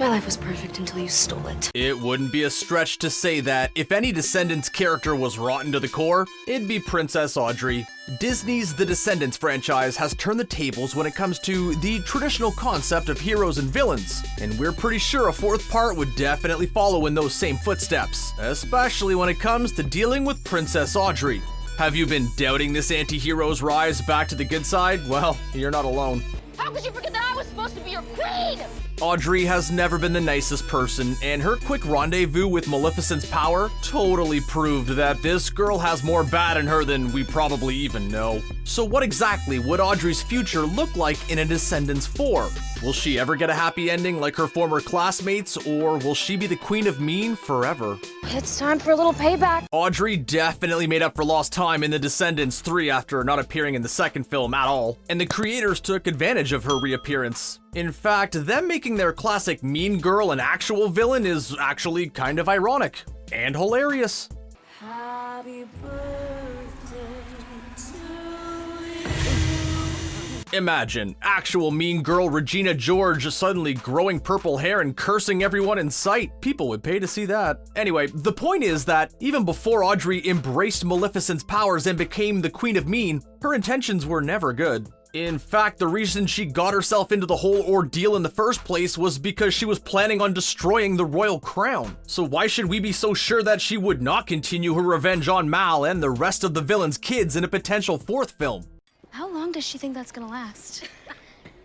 My life was perfect until you stole it. It wouldn't be a stretch to say that if any Descendants character was rotten to the core, it'd be Princess Audrey. Disney's The Descendants franchise has turned the tables when it comes to the traditional concept of heroes and villains, and we're pretty sure a fourth part would definitely follow in those same footsteps, especially when it comes to dealing with Princess Audrey. Have you been doubting this anti-hero's rise back to the good side? Well, you're not alone. How could you forget that I was supposed to be your queen? Audrey has never been the nicest person, and her quick rendezvous with Maleficent's power totally proved that this girl has more bad in her than we probably even know. So what exactly would Audrey's future look like in a Descendants 4? Will she ever get a happy ending like her former classmates, or will she be the Queen of Mean forever? It's time for a little payback. Audrey definitely made up for lost time in the Descendants 3 after not appearing in the second film at all, and the creators took advantage of her reappearance. In fact, them making their classic mean girl an actual villain is actually kind of ironic and hilarious. Happy birthday to you. Imagine actual mean girl Regina George suddenly growing purple hair and cursing everyone in sight. People would pay to see that. Anyway, the point is that even before Audrey embraced Maleficent's powers and became the Queen of Mean, her intentions were never good. In fact, the reason she got herself into the whole ordeal in the first place was because she was planning on destroying the royal crown. So why should we be so sure that she would not continue her revenge on Mal and the rest of the villain's kids in a potential fourth film? How long does she think that's gonna last?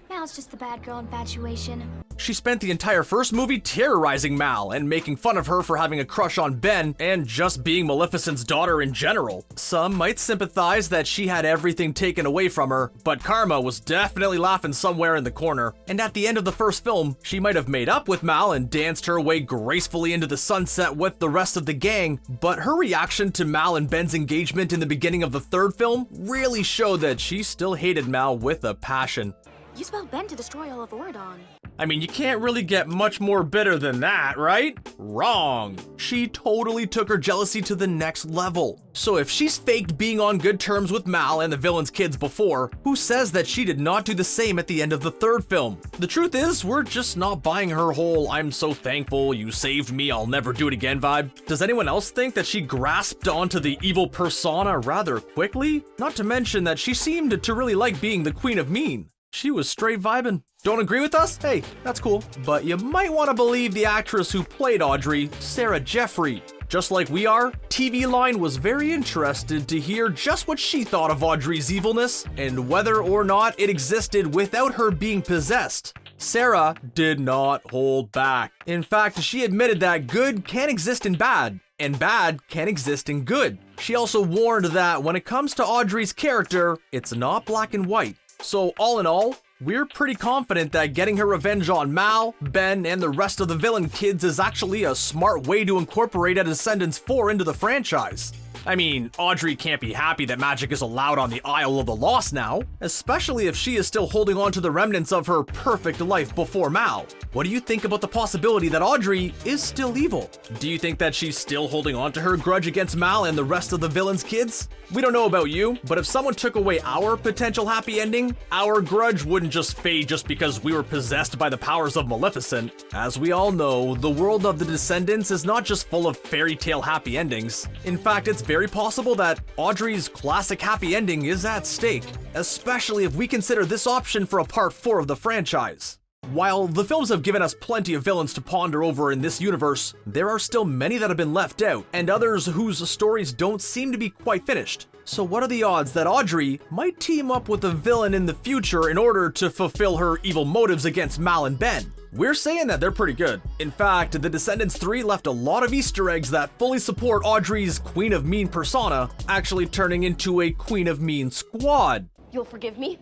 Mal's just the bad girl infatuation. She spent the entire first movie terrorizing Mal and making fun of her for having a crush on Ben and just being Maleficent's daughter in general. Some might sympathize that she had everything taken away from her, but Karma was definitely laughing somewhere in the corner. And at the end of the first film, she might have made up with Mal and danced her way gracefully into the sunset with the rest of the gang, but her reaction to Mal and Ben's engagement in the beginning of the third film really showed that she still hated Mal with a passion. You spelled Ben to destroy all of Oridon. I mean, you can't really get much more bitter than that, right? Wrong. She totally took her jealousy to the next level. So if she's faked being on good terms with Mal and the villain's kids before, who says that she did not do the same at the end of the third film? The truth is, we're just not buying her whole "I'm so thankful you saved me, I'll never do it again" vibe. Does anyone else think that she grasped onto the evil persona rather quickly? Not to mention that she seemed to really like being the Queen of Mean. She was straight vibing. Don't agree with us? Hey, that's cool. But you might want to believe the actress who played Audrey, Sarah Jeffrey. Just like we are, TV Line was very interested to hear just what she thought of Audrey's evilness and whether or not it existed without her being possessed. Sarah did not hold back. In fact, she admitted that good can exist in bad, and bad can exist in good. She also warned that when it comes to Audrey's character, it's not black and white. So all in all, we're pretty confident that getting her revenge on Mal, Ben, and the rest of the villain kids is actually a smart way to incorporate a Descendants 4 into the franchise. I mean, Audrey can't be happy that magic is allowed on the Isle of the Lost now, especially if she is still holding on to the remnants of her perfect life before Mal. What do you think about the possibility that Audrey is still evil? Do you think that she's still holding on to her grudge against Mal and the rest of the villain's kids? We don't know about you, but if someone took away our potential happy ending, our grudge wouldn't just fade just because we were possessed by the powers of Maleficent. As we all know, the world of the Descendants is not just full of fairy tale happy endings. In fact, it's very possible that Audrey's classic happy ending is at stake, especially if we consider this option for a part 4 of the franchise. While the films have given us plenty of villains to ponder over in this universe, there are still many that have been left out, and others whose stories don't seem to be quite finished. So what are the odds that Audrey might team up with a villain in the future in order to fulfill her evil motives against Mal and Ben? We're saying that they're pretty good. In fact, The Descendants 3 left a lot of Easter eggs that fully support Audrey's Queen of Mean persona actually turning into a Queen of Mean squad. You'll forgive me?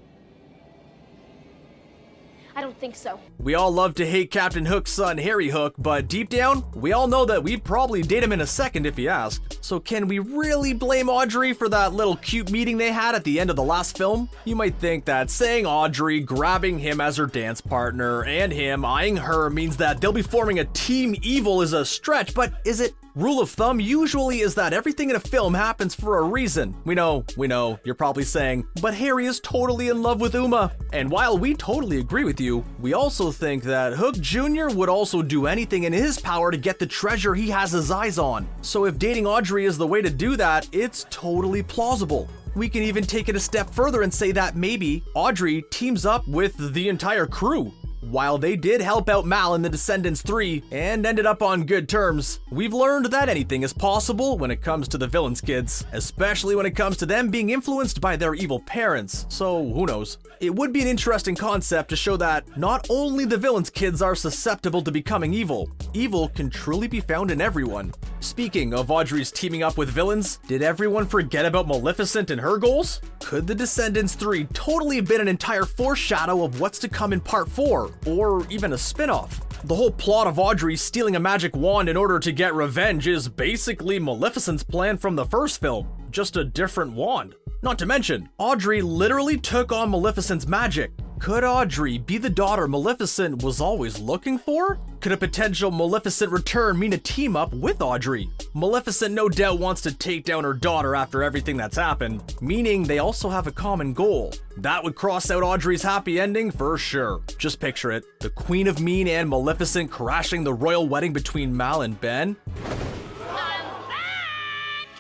I don't think so. We all love to hate Captain Hook's son, Harry Hook, but deep down, we all know that we'd probably date him in a second if he asked. So can we really blame Audrey for that little cute meeting they had at the end of the last film? You might think that saying Audrey grabbing him as her dance partner and him eyeing her means that they'll be forming a team evil is a stretch, but is it Rule of thumb usually is that everything in a film happens for a reason. We know, you're probably saying, but Harry is totally in love with Uma. And while we totally agree with you, we also think that Hook Jr. would also do anything in his power to get the treasure he has his eyes on. So if dating Audrey is the way to do that, it's totally plausible. We can even take it a step further and say that maybe Audrey teams up with the entire crew. While they did help out Mal in the Descendants 3 and ended up on good terms, we've learned that anything is possible when it comes to the villains' kids, especially when it comes to them being influenced by their evil parents, so who knows. It would be an interesting concept to show that not only the villains' kids are susceptible to becoming evil, evil can truly be found in everyone. Speaking of Audrey's teaming up with villains, did everyone forget about Maleficent and her goals? Could the Descendants 3 totally have been an entire foreshadow of what's to come in Part 4? Or even a spin-off? The whole plot of Audrey stealing a magic wand in order to get revenge is basically Maleficent's plan from the first film, just a different wand. Not to mention, Audrey literally took on Maleficent's magic. Could Audrey be the daughter Maleficent was always looking for? Could a potential Maleficent return mean a team up with Audrey? Maleficent no doubt wants to take down her daughter after everything that's happened, meaning they also have a common goal. That would cross out Audrey's happy ending for sure. Just picture it, the Queen of Mean and Maleficent crashing the royal wedding between Mal and Ben.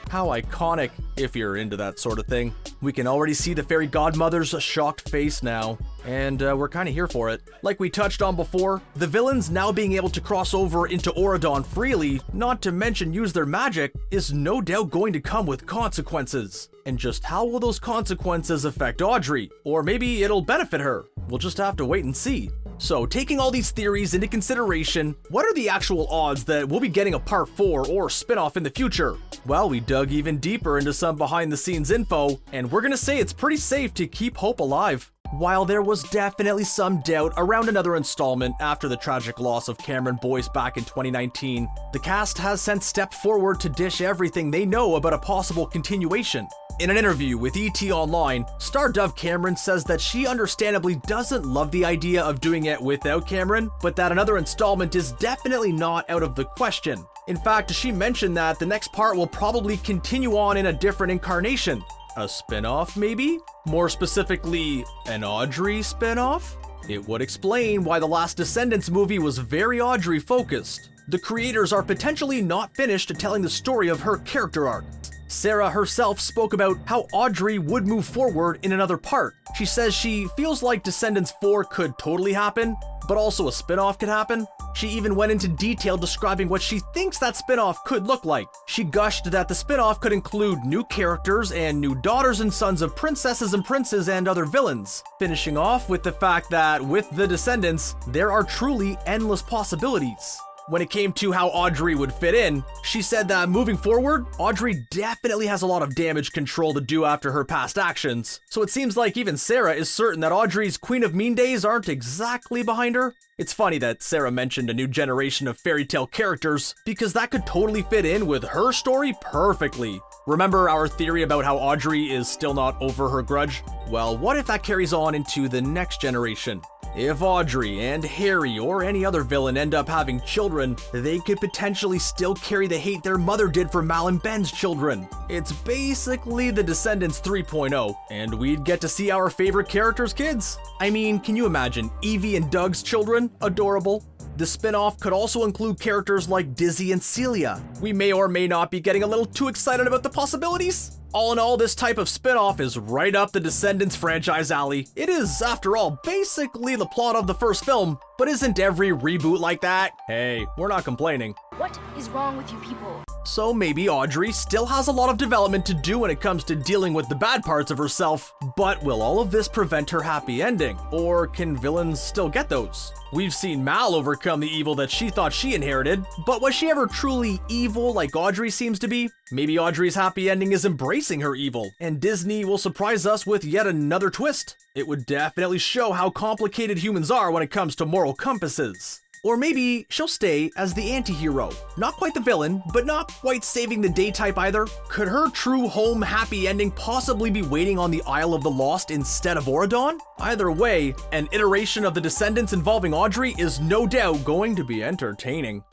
How iconic, if you're into that sort of thing. We can already see the fairy godmother's shocked face now, and we're kind of here for it. Like we touched on before, the villains now being able to cross over into Auradon freely, not to mention use their magic, is no doubt going to come with consequences. And just how will those consequences affect Audrey? Or maybe it'll benefit her. We'll just have to wait and see. So, taking all these theories into consideration, what are the actual odds that we'll be getting a Part 4 or spin-off in the future? Well, we dug even deeper into some behind-the-scenes info, and we're gonna say it's pretty safe to keep hope alive. While there was definitely some doubt around another installment after the tragic loss of Cameron Boyce back in 2019, the cast has since stepped forward to dish everything they know about a possible continuation. In an interview with ET Online, star Dove Cameron says that she understandably doesn't love the idea of doing it without Cameron, but that another installment is definitely not out of the question. In fact, she mentioned that the next part will probably continue on in a different incarnation. A spin-off, maybe? More specifically, an Audrey spin-off? It would explain why the last Descendants movie was very Audrey-focused. The creators are potentially not finished telling the story of her character arc. Sarah herself spoke about how Audrey would move forward in another part. She says she feels like Descendants 4 could totally happen, but also a spin-off could happen. She even went into detail describing what she thinks that spin-off could look like. She gushed that the spin-off could include new characters and new daughters and sons of princesses and princes and other villains, finishing off with the fact that with the Descendants, there are truly endless possibilities. When it came to how Audrey would fit in, she said that moving forward, Audrey definitely has a lot of damage control to do after her past actions, so it seems like even Sarah is certain that Audrey's Queen of Mean days aren't exactly behind her. It's funny that Sarah mentioned a new generation of fairy tale characters, because that could totally fit in with her story perfectly. Remember our theory about how Audrey is still not over her grudge? Well, what if that carries on into the next generation? If Audrey and Harry or any other villain end up having children, they could potentially still carry the hate their mother did for Mal and Ben's children. It's basically the Descendants 3.0, and we'd get to see our favorite characters' kids. I mean, can you imagine Evie and Doug's children? Adorable. The spin-off could also include characters like Dizzy and Celia. We may or may not be getting a little too excited about the possibilities. All in all, this type of spin-off is right up the Descendants franchise alley. It is, after all, basically the plot of the first film, but isn't every reboot like that? Hey, we're not complaining. What is wrong with you people? So maybe Audrey still has a lot of development to do when it comes to dealing with the bad parts of herself, but will all of this prevent her happy ending? Or can villains still get those? We've seen Mal overcome the evil that she thought she inherited, but was she ever truly evil like Audrey seems to be? Maybe Audrey's happy ending is embracing her evil, and Disney will surprise us with yet another twist. It would definitely show how complicated humans are when it comes to moral compasses. Or maybe she'll stay as the anti-hero. Not quite the villain, but not quite saving the day type either. Could her true home happy ending possibly be waiting on the Isle of the Lost instead of Auradon? Either way, an iteration of the Descendants involving Audrey is no doubt going to be entertaining.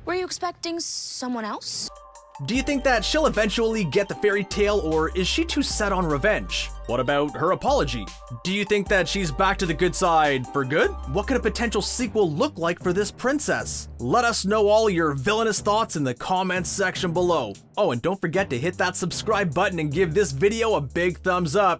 Were you expecting someone else? Do you think that she'll eventually get the fairy tale, or is she too set on revenge? What about her apology? Do you think that she's back to the good side for good? What could a potential sequel look like for this princess? Let us know all your villainous thoughts in the comments section below. Oh, and don't forget to hit that subscribe button and give this video a big thumbs up.